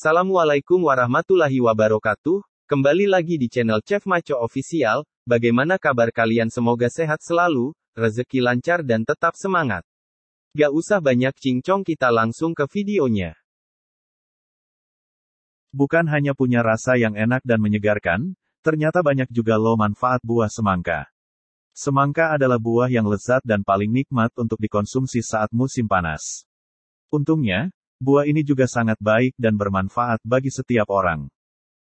Assalamualaikum warahmatullahi wabarakatuh. Kembali lagi di channel Chef Maco Official. Bagaimana kabar kalian? Semoga sehat selalu, rezeki lancar dan tetap semangat. Gak usah banyak cincong, kita langsung ke videonya. Bukan hanya punya rasa yang enak dan menyegarkan, ternyata banyak juga loh manfaat buah semangka. Semangka adalah buah yang lezat dan paling nikmat untuk dikonsumsi saat musim panas. Untungnya, buah ini juga sangat baik dan bermanfaat bagi setiap orang.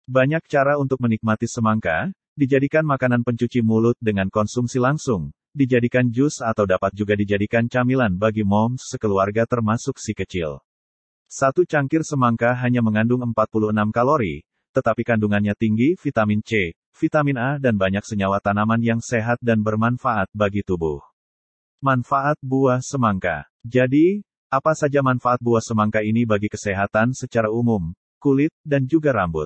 Banyak cara untuk menikmati semangka, dijadikan makanan pencuci mulut dengan konsumsi langsung, dijadikan jus atau dapat juga dijadikan camilan bagi moms sekeluarga termasuk si kecil. Satu cangkir semangka hanya mengandung 46 kalori, tetapi kandungannya tinggi vitamin C, vitamin A dan banyak senyawa tanaman yang sehat dan bermanfaat bagi tubuh. Manfaat buah semangka. Jadi, apa saja manfaat buah semangka ini bagi kesehatan secara umum, kulit, dan juga rambut?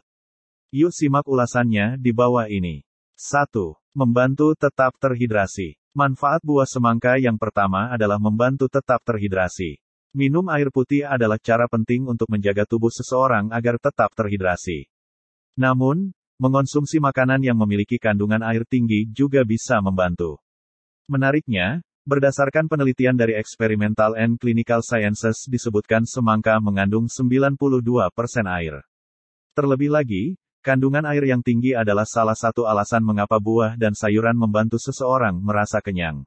Yuk simak ulasannya di bawah ini. 1. Membantu tetap terhidrasi. Manfaat buah semangka yang pertama adalah membantu tetap terhidrasi. Minum air putih adalah cara penting untuk menjaga tubuh seseorang agar tetap terhidrasi. Namun, mengonsumsi makanan yang memiliki kandungan air tinggi juga bisa membantu. Menariknya, berdasarkan penelitian dari Experimental and Clinical Sciences disebutkan semangka mengandung 92% air. Terlebih lagi, kandungan air yang tinggi adalah salah satu alasan mengapa buah dan sayuran membantu seseorang merasa kenyang.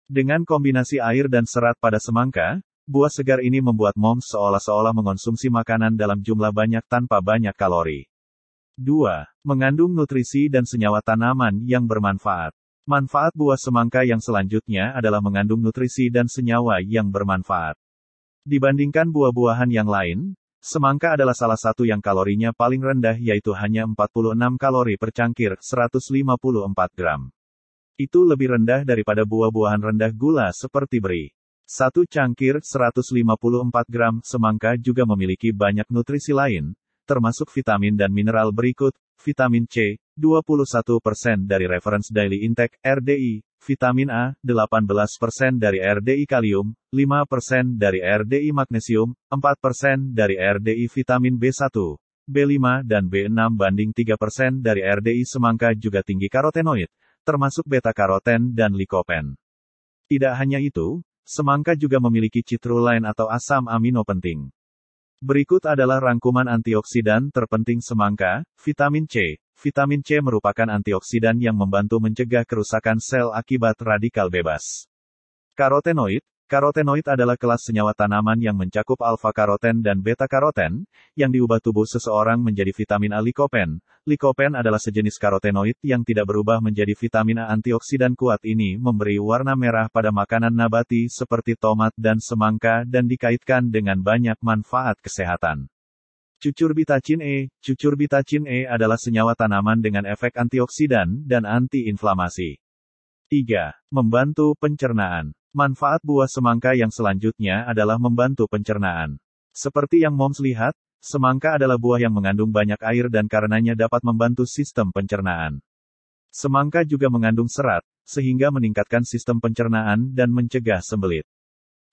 Dengan kombinasi air dan serat pada semangka, buah segar ini membuat moms seolah-olah mengonsumsi makanan dalam jumlah banyak tanpa banyak kalori. 2. Mengandung nutrisi dan senyawa tanaman yang bermanfaat. Manfaat buah semangka yang selanjutnya adalah mengandung nutrisi dan senyawa yang bermanfaat. Dibandingkan buah-buahan yang lain, semangka adalah salah satu yang kalorinya paling rendah yaitu hanya 46 kalori per cangkir, 154 gram. Itu lebih rendah daripada buah-buahan rendah gula seperti beri. Satu cangkir, 154 gram, semangka juga memiliki banyak nutrisi lain, termasuk vitamin dan mineral berikut, vitamin C, 21% dari Reference Daily Intake, RDI, vitamin A, 18% dari RDI kalium, 5% dari RDI magnesium, 4% dari RDI vitamin B1, B5 dan B6 banding 3% dari RDI semangka juga tinggi karotenoid, termasuk beta-karoten dan likopen. Tidak hanya itu, semangka juga memiliki citrulline atau asam amino penting. Berikut adalah rangkuman antioksidan terpenting semangka. Vitamin C. Vitamin C merupakan antioksidan yang membantu mencegah kerusakan sel akibat radikal bebas. Karotenoid. Karotenoid adalah kelas senyawa tanaman yang mencakup alfa-karoten dan beta-karoten, yang diubah tubuh seseorang menjadi vitamin A. Likopen. Likopen adalah sejenis karotenoid yang tidak berubah menjadi vitamin A. Antioksidan kuat ini memberi warna merah pada makanan nabati seperti tomat dan semangka dan dikaitkan dengan banyak manfaat kesehatan. Cucurbitacin E. Cucurbitacin E adalah senyawa tanaman dengan efek antioksidan dan anti-inflamasi. 3. Membantu pencernaan. Manfaat buah semangka yang selanjutnya adalah membantu pencernaan. Seperti yang moms lihat, semangka adalah buah yang mengandung banyak air dan karenanya dapat membantu sistem pencernaan. Semangka juga mengandung serat, sehingga meningkatkan sistem pencernaan dan mencegah sembelit.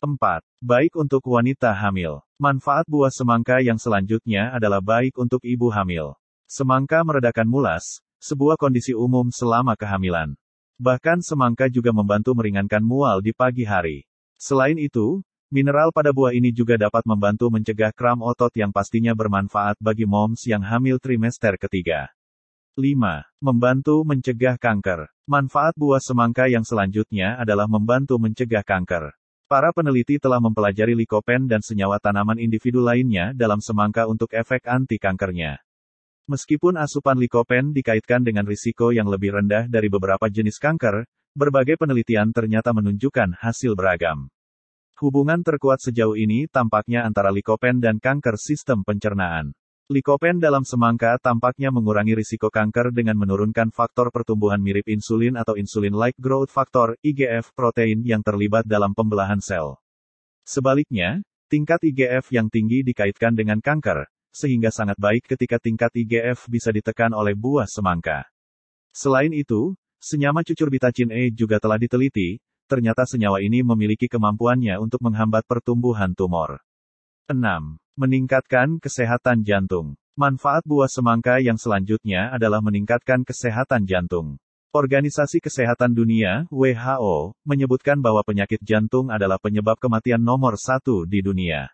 4. Baik untuk wanita hamil. Manfaat buah semangka yang selanjutnya adalah baik untuk ibu hamil. Semangka meredakan mulas, sebuah kondisi umum selama kehamilan. Bahkan semangka juga membantu meringankan mual di pagi hari. Selain itu, mineral pada buah ini juga dapat membantu mencegah kram otot yang pastinya bermanfaat bagi moms yang hamil trimester ketiga. 5. Membantu mencegah kanker. Manfaat buah semangka yang selanjutnya adalah membantu mencegah kanker. Para peneliti telah mempelajari likopen dan senyawa tanaman individu lainnya dalam semangka untuk efek anti-kankernya. Meskipun asupan likopen dikaitkan dengan risiko yang lebih rendah dari beberapa jenis kanker, berbagai penelitian ternyata menunjukkan hasil beragam. Hubungan terkuat sejauh ini tampaknya antara likopen dan kanker sistem pencernaan. Likopen dalam semangka tampaknya mengurangi risiko kanker dengan menurunkan faktor pertumbuhan mirip insulin atau insulin-like growth factor, IGF, protein yang terlibat dalam pembelahan sel. Sebaliknya, tingkat IGF yang tinggi dikaitkan dengan kanker, sehingga sangat baik ketika tingkat IGF bisa ditekan oleh buah semangka. Selain itu, senyawa cucurbitacin E juga telah diteliti, ternyata senyawa ini memiliki kemampuannya untuk menghambat pertumbuhan tumor. 6. Meningkatkan kesehatan jantung. Manfaat buah semangka yang selanjutnya adalah meningkatkan kesehatan jantung. Organisasi Kesehatan Dunia, WHO, menyebutkan bahwa penyakit jantung adalah penyebab kematian nomor 1 di dunia.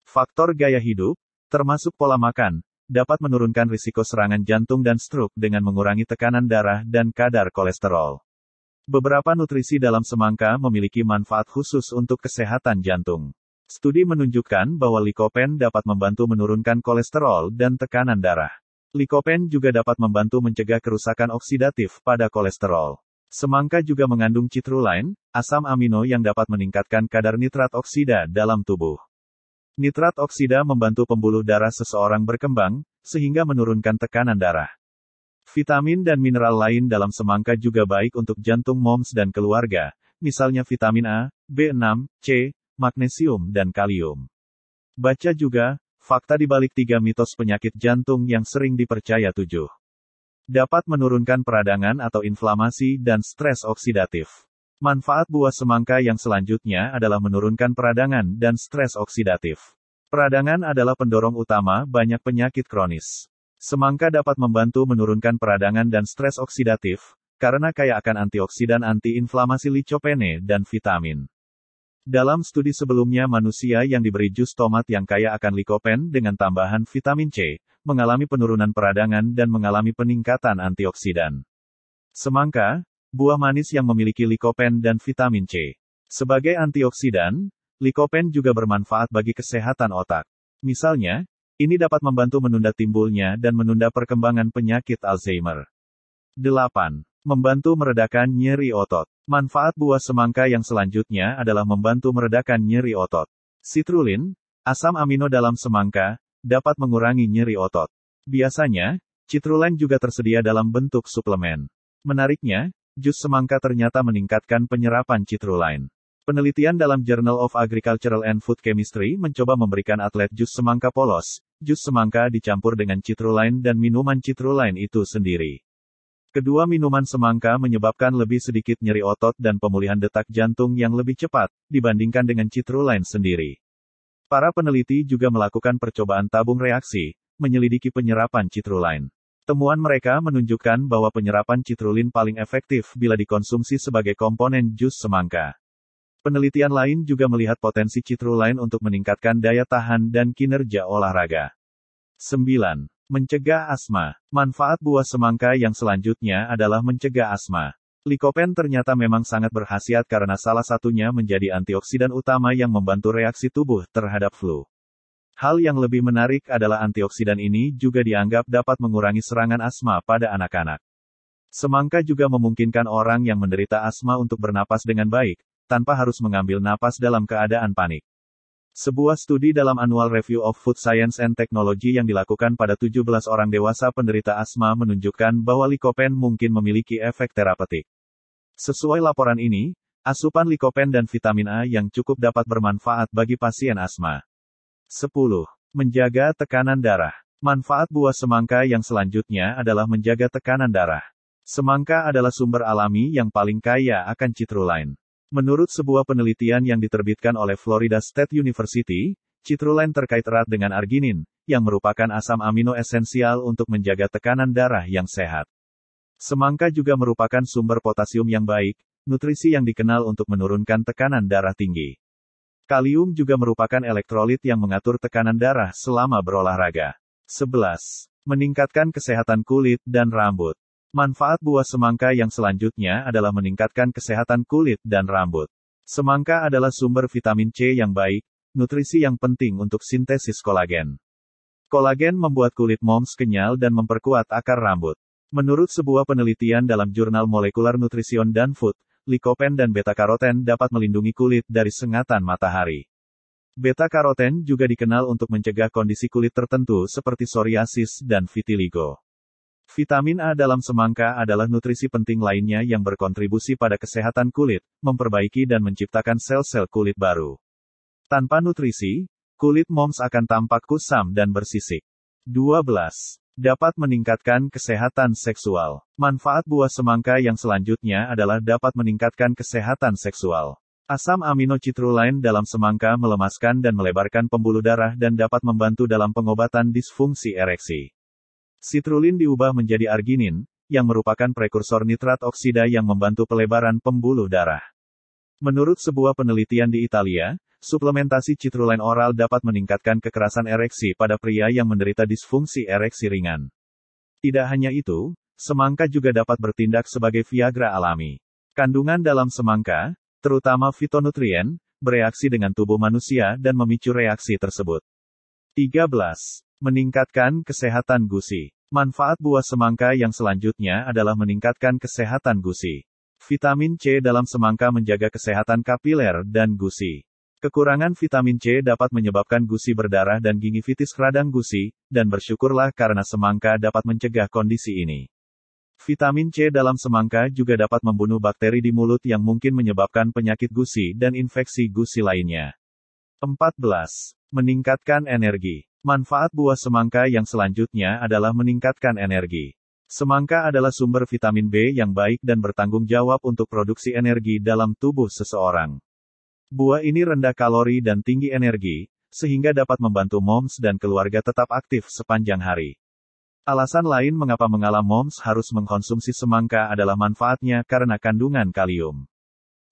Faktor gaya hidup, termasuk pola makan, dapat menurunkan risiko serangan jantung dan stroke dengan mengurangi tekanan darah dan kadar kolesterol. Beberapa nutrisi dalam semangka memiliki manfaat khusus untuk kesehatan jantung. Studi menunjukkan bahwa likopen dapat membantu menurunkan kolesterol dan tekanan darah. Likopen juga dapat membantu mencegah kerusakan oksidatif pada kolesterol. Semangka juga mengandung citrulline, asam amino yang dapat meningkatkan kadar nitrat oksida dalam tubuh. Nitrat oksida membantu pembuluh darah seseorang berkembang, sehingga menurunkan tekanan darah. Vitamin dan mineral lain dalam semangka juga baik untuk jantung moms dan keluarga, misalnya vitamin A, B6, C, magnesium dan kalium. Baca juga, fakta di balik 3 mitos penyakit jantung yang sering dipercaya 7. Dapat menurunkan peradangan atau inflamasi dan stres oksidatif. Manfaat buah semangka yang selanjutnya adalah menurunkan peradangan dan stres oksidatif. Peradangan adalah pendorong utama banyak penyakit kronis. Semangka dapat membantu menurunkan peradangan dan stres oksidatif, karena kaya akan antioksidan anti-inflamasi lycopene dan vitamin. Dalam studi sebelumnya manusia yang diberi jus tomat yang kaya akan likopen dengan tambahan vitamin C, mengalami penurunan peradangan dan mengalami peningkatan antioksidan. Semangka, buah manis yang memiliki likopen dan vitamin C. Sebagai antioksidan, likopen juga bermanfaat bagi kesehatan otak. Misalnya, ini dapat membantu menunda timbulnya dan menunda perkembangan penyakit Alzheimer. 8. Membantu meredakan nyeri otot. Manfaat buah semangka yang selanjutnya adalah membantu meredakan nyeri otot. Citrulline, asam amino dalam semangka, dapat mengurangi nyeri otot. Biasanya, citrulline juga tersedia dalam bentuk suplemen. Menariknya, jus semangka ternyata meningkatkan penyerapan citrulline. Penelitian dalam Journal of Agricultural and Food Chemistry mencoba memberikan atlet jus semangka polos, jus semangka dicampur dengan citrulline dan minuman citrulline itu sendiri. Kedua minuman semangka menyebabkan lebih sedikit nyeri otot dan pemulihan detak jantung yang lebih cepat, dibandingkan dengan citrulline sendiri. Para peneliti juga melakukan percobaan tabung reaksi, menyelidiki penyerapan citrulline. Temuan mereka menunjukkan bahwa penyerapan citrulline paling efektif bila dikonsumsi sebagai komponen jus semangka. Penelitian lain juga melihat potensi citrulline untuk meningkatkan daya tahan dan kinerja olahraga. 9. Mencegah asma. Manfaat buah semangka yang selanjutnya adalah mencegah asma. Likopen ternyata memang sangat berkhasiat karena salah satunya menjadi antioksidan utama yang membantu reaksi tubuh terhadap flu. Hal yang lebih menarik adalah antioksidan ini juga dianggap dapat mengurangi serangan asma pada anak-anak. Semangka juga memungkinkan orang yang menderita asma untuk bernapas dengan baik, tanpa harus mengambil napas dalam keadaan panik. Sebuah studi dalam Annual Review of Food Science and Technology yang dilakukan pada 17 orang dewasa penderita asma menunjukkan bahwa likopen mungkin memiliki efek terapeutik. Sesuai laporan ini, asupan likopen dan vitamin A yang cukup dapat bermanfaat bagi pasien asma. 10. Menjaga tekanan darah. Manfaat buah semangka yang selanjutnya adalah menjaga tekanan darah. Semangka adalah sumber alami yang paling kaya akan citrulline. Menurut sebuah penelitian yang diterbitkan oleh Florida State University, citrulline terkait erat dengan arginin, yang merupakan asam amino esensial untuk menjaga tekanan darah yang sehat. Semangka juga merupakan sumber potasium yang baik, nutrisi yang dikenal untuk menurunkan tekanan darah tinggi. Kalium juga merupakan elektrolit yang mengatur tekanan darah selama berolahraga. 11. Meningkatkan kesehatan kulit dan rambut. Manfaat buah semangka yang selanjutnya adalah meningkatkan kesehatan kulit dan rambut. Semangka adalah sumber vitamin C yang baik, nutrisi yang penting untuk sintesis kolagen. Kolagen membuat kulit moms kenyal dan memperkuat akar rambut. Menurut sebuah penelitian dalam jurnal Molecular Nutrition dan Food, likopen dan beta-karoten dapat melindungi kulit dari sengatan matahari. Beta-karoten juga dikenal untuk mencegah kondisi kulit tertentu seperti psoriasis dan vitiligo. Vitamin A dalam semangka adalah nutrisi penting lainnya yang berkontribusi pada kesehatan kulit, memperbaiki dan menciptakan sel-sel kulit baru. Tanpa nutrisi, kulit moms akan tampak kusam dan bersisik. 12. Dapat meningkatkan kesehatan seksual. Manfaat buah semangka yang selanjutnya adalah dapat meningkatkan kesehatan seksual. Asam amino citrulline dalam semangka melemaskan dan melebarkan pembuluh darah dan dapat membantu dalam pengobatan disfungsi ereksi. Citrulline diubah menjadi arginin, yang merupakan prekursor nitrat oksida yang membantu pelebaran pembuluh darah. Menurut sebuah penelitian di Italia, suplementasi citrulline oral dapat meningkatkan kekerasan ereksi pada pria yang menderita disfungsi ereksi ringan. Tidak hanya itu, semangka juga dapat bertindak sebagai Viagra alami. Kandungan dalam semangka, terutama fitonutrien, bereaksi dengan tubuh manusia dan memicu reaksi tersebut. 13. Meningkatkan kesehatan gusi. Manfaat buah semangka yang selanjutnya adalah meningkatkan kesehatan gusi. Vitamin C dalam semangka menjaga kesehatan kapiler dan gusi. Kekurangan vitamin C dapat menyebabkan gusi berdarah dan gingivitis radang gusi, dan bersyukurlah karena semangka dapat mencegah kondisi ini. Vitamin C dalam semangka juga dapat membunuh bakteri di mulut yang mungkin menyebabkan penyakit gusi dan infeksi gusi lainnya. 14. Meningkatkan energi. Manfaat buah semangka yang selanjutnya adalah meningkatkan energi. Semangka adalah sumber vitamin B yang baik dan bertanggung jawab untuk produksi energi dalam tubuh seseorang. Buah ini rendah kalori dan tinggi energi, sehingga dapat membantu moms dan keluarga tetap aktif sepanjang hari. Alasan lain mengapa moms harus mengkonsumsi semangka adalah manfaatnya karena kandungan kalium.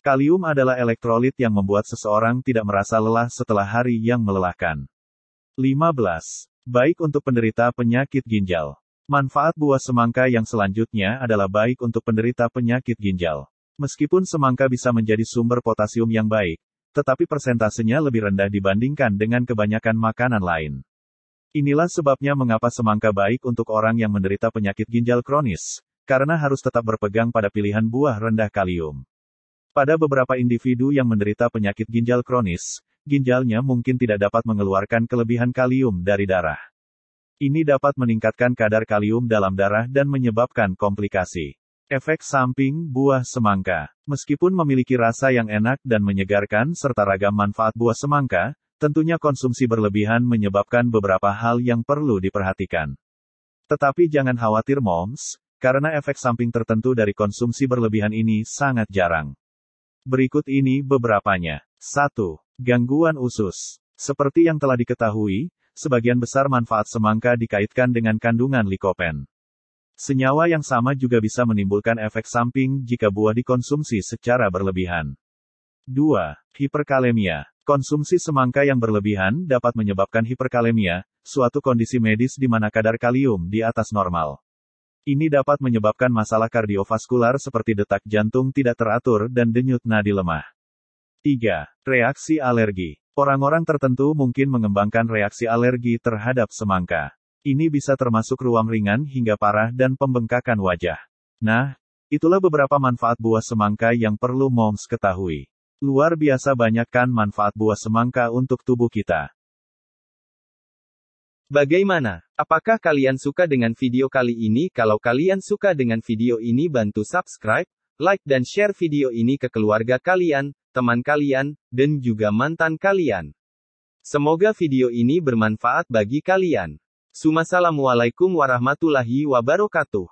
Kalium adalah elektrolit yang membuat seseorang tidak merasa lelah setelah hari yang melelahkan. 15. Baik untuk penderita penyakit ginjal. Manfaat buah semangka yang selanjutnya adalah baik untuk penderita penyakit ginjal. Meskipun semangka bisa menjadi sumber potasium yang baik, tetapi persentasenya lebih rendah dibandingkan dengan kebanyakan makanan lain. Inilah sebabnya mengapa semangka baik untuk orang yang menderita penyakit ginjal kronis, karena harus tetap berpegang pada pilihan buah rendah kalium. Pada beberapa individu yang menderita penyakit ginjal kronis, ginjalnya mungkin tidak dapat mengeluarkan kelebihan kalium dari darah. Ini dapat meningkatkan kadar kalium dalam darah dan menyebabkan komplikasi. Efek samping buah semangka. Meskipun memiliki rasa yang enak dan menyegarkan serta ragam manfaat buah semangka, tentunya konsumsi berlebihan menyebabkan beberapa hal yang perlu diperhatikan. Tetapi jangan khawatir moms, karena efek samping tertentu dari konsumsi berlebihan ini sangat jarang. Berikut ini beberapanya. 1. Gangguan usus. Seperti yang telah diketahui, sebagian besar manfaat semangka dikaitkan dengan kandungan likopen. Senyawa yang sama juga bisa menimbulkan efek samping jika buah dikonsumsi secara berlebihan. 2. Hiperkalemia. Konsumsi semangka yang berlebihan dapat menyebabkan hiperkalemia, suatu kondisi medis di mana kadar kalium di atas normal. Ini dapat menyebabkan masalah kardiovaskular seperti detak jantung tidak teratur dan denyut nadi lemah. 3. Reaksi alergi. Orang-orang tertentu mungkin mengembangkan reaksi alergi terhadap semangka. Ini bisa termasuk ruam ringan hingga parah dan pembengkakan wajah. Nah, itulah beberapa manfaat buah semangka yang perlu moms ketahui. Luar biasa banyak kan manfaat buah semangka untuk tubuh kita. Bagaimana? Apakah kalian suka dengan video kali ini? Kalau kalian suka dengan video ini, bantu subscribe, like dan share video ini ke keluarga kalian, teman kalian, dan juga mantan kalian. Semoga video ini bermanfaat bagi kalian. Assalamualaikum warahmatullahi wabarakatuh.